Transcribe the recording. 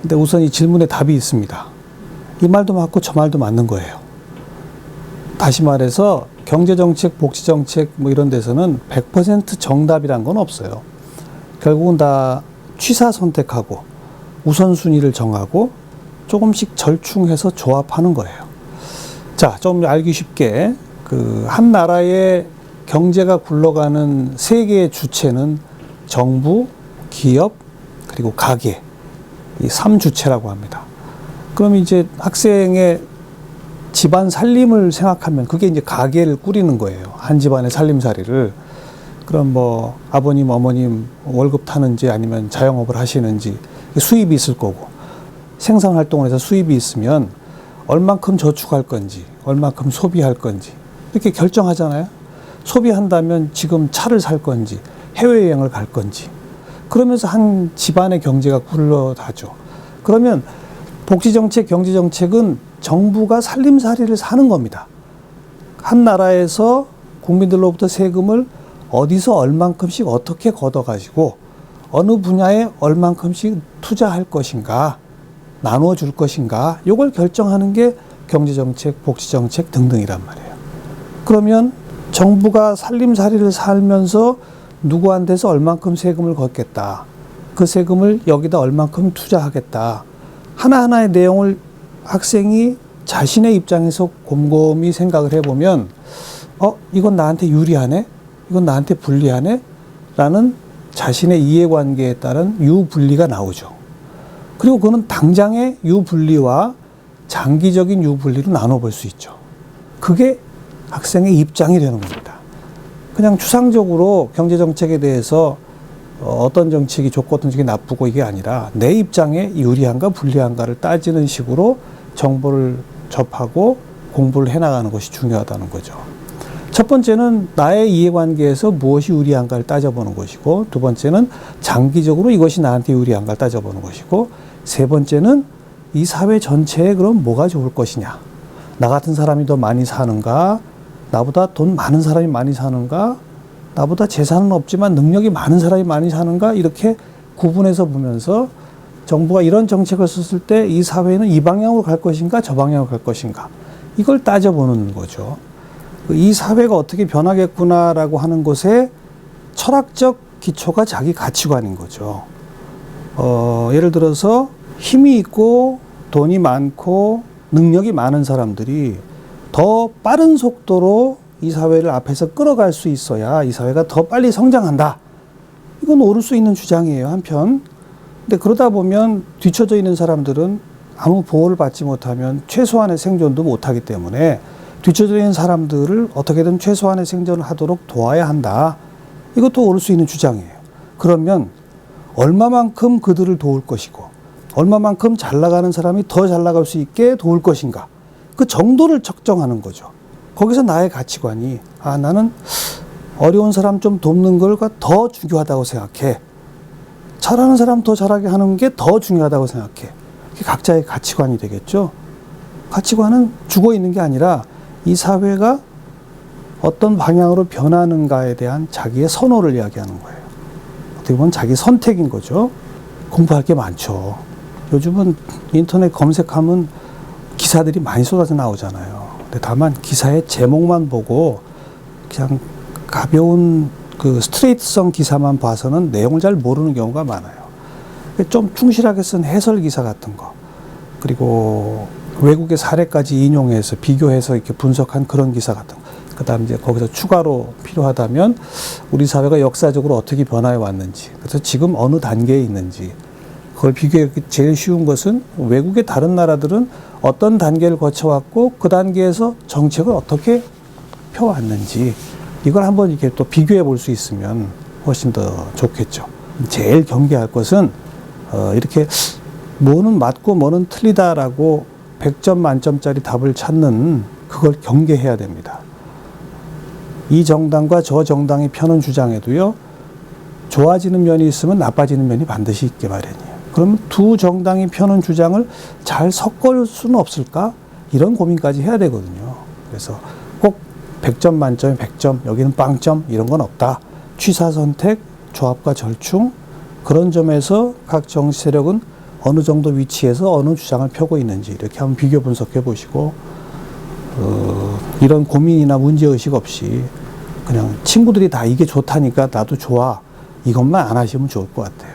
근데 우선 이 질문에 답이 있습니다. 이 말도 맞고 저 말도 맞는 거예요. 다시 말해서 경제정책, 복지정책 뭐 이런 데서는 100% 정답이란 건 없어요. 결국은 다 취사 선택하고 우선순위를 정하고 조금씩 절충해서 조합하는 거예요. 자, 좀 알기 쉽게 한 나라의 경제가 굴러가는 세 개의 주체는 정부, 기업, 그리고 가계, 이 3주체라고 합니다. 그럼 이제 학생의 집안 살림을 생각하면 그게 이제 가계를 꾸리는 거예요. 한 집안의 살림살이를. 그럼 뭐 아버님, 어머님 월급 타는지 아니면 자영업을 하시는지 수입이 있을 거고, 생산활동을 해서 수입이 있으면 얼만큼 저축할 건지, 얼만큼 소비할 건지 이렇게 결정하잖아요. 소비한다면 지금 차를 살 건지, 해외여행을 갈 건지. 그러면서 한 집안의 경제가 굴러가죠. 그러면 복지정책, 경제정책은 정부가 살림살이를 사는 겁니다. 한 나라에서 국민들로부터 세금을 어디서 얼만큼씩 어떻게 걷어가지고 어느 분야에 얼만큼씩 투자할 것인가, 나누어 줄 것인가, 이걸 결정하는 게 경제정책, 복지정책 등등이란 말이에요. 그러면 정부가 살림살이를 살면서 누구한테서 얼만큼 세금을 걷겠다, 그 세금을 여기다 얼만큼 투자하겠다, 하나하나의 내용을 학생이 자신의 입장에서 곰곰이 생각을 해보면 이건 나한테 유리하네? 이건 나한테 불리하네? 라는 자신의 이해관계에 따른 유불리가 나오죠. 그리고 그거는 당장의 유불리와 장기적인 유불리로 나눠볼 수 있죠. 그게 학생의 입장이 되는 겁니다. 그냥 추상적으로 경제정책에 대해서 어떤 정책이 좋고 어떤 정책이 나쁘고 이게 아니라 내 입장에 유리한가 불리한가를 따지는 식으로 정보를 접하고 공부를 해나가는 것이 중요하다는 거죠. 첫 번째는 나의 이해관계에서 무엇이 유리한가를 따져보는 것이고, 두 번째는 장기적으로 이것이 나한테 유리한가를 따져보는 것이고, 세 번째는 이 사회 전체에 그럼 뭐가 좋을 것이냐. 나 같은 사람이 더 많이 사는가, 나보다 돈 많은 사람이 많이 사는가, 나보다 재산은 없지만 능력이 많은 사람이 많이 사는가, 이렇게 구분해서 보면서 정부가 이런 정책을 썼을 때 이 사회는 이 방향으로 갈 것인가 저 방향으로 갈 것인가, 이걸 따져보는 거죠. 이 사회가 어떻게 변하겠구나라고 하는 것에 철학적 기초가 자기 가치관인 거죠. 예를 들어서 힘이 있고 돈이 많고 능력이 많은 사람들이 더 빠른 속도로 이 사회를 앞에서 끌어갈 수 있어야 이 사회가 더 빨리 성장한다. 이건 옳을 수 있는 주장이에요, 한편. 근데 그러다 보면 뒤처져 있는 사람들은 아무 보호를 받지 못하면 최소한의 생존도 못하기 때문에 뒤처져 있는 사람들을 어떻게든 최소한의 생존을 하도록 도와야 한다. 이것도 옳을 수 있는 주장이에요. 그러면 얼마만큼 그들을 도울 것이고 얼마만큼 잘 나가는 사람이 더 잘 나갈 수 있게 도울 것인가, 그 정도를 측정하는 거죠. 거기서 나의 가치관이 나는 어려운 사람 좀 돕는 걸가 더 중요하다고 생각해. 잘하는 사람 더 잘하게 하는 게 더 중요하다고 생각해. 그게 각자의 가치관이 되겠죠. 가치관은 죽어 있는 게 아니라 이 사회가 어떤 방향으로 변하는가에 대한 자기의 선호를 이야기하는 거예요. 어떻게 보면 자기 선택인 거죠. 공부할 게 많죠. 요즘은 인터넷 검색하면 기사들이 많이 쏟아져 나오잖아요. 근데 다만 기사의 제목만 보고 그냥 가벼운 스트레이트성 기사만 봐서는 내용을 잘 모르는 경우가 많아요. 좀 충실하게 쓴 해설 기사 같은 거, 그리고 외국의 사례까지 인용해서 비교해서 이렇게 분석한 그런 기사 같은 거, 그 다음 이제 거기서 추가로 필요하다면 우리 사회가 역사적으로 어떻게 변화해 왔는지, 그래서 지금 어느 단계에 있는지, 그걸 비교하기 제일 쉬운 것은 외국의 다른 나라들은 어떤 단계를 거쳐왔고 그 단계에서 정책을 어떻게 펴왔는지, 이걸 한번 이렇게 또 비교해 볼 수 있으면 훨씬 더 좋겠죠. 제일 경계할 것은 이렇게 뭐는 맞고 뭐는 틀리다라고 100점 만점짜리 답을 찾는, 그걸 경계해야 됩니다. 이 정당과 저 정당이 펴는 주장에도요, 좋아지는 면이 있으면 나빠지는 면이 반드시 있게 마련이에요. 그러면 두 정당이 펴는 주장을 잘 섞을 수는 없을까? 이런 고민까지 해야 되거든요. 그래서 꼭 100점 만점에 100점, 여기는 빵점, 이런 건 없다. 취사 선택, 조합과 절충, 그런 점에서 각 정치 세력은 어느 정도 위치에서 어느 주장을 펴고 있는지 이렇게 한번 비교 분석해 보시고 이런 고민이나 문제의식 없이 그냥 친구들이 다 이게 좋다니까 나도 좋아 이것만 안 하시면 좋을 것 같아요.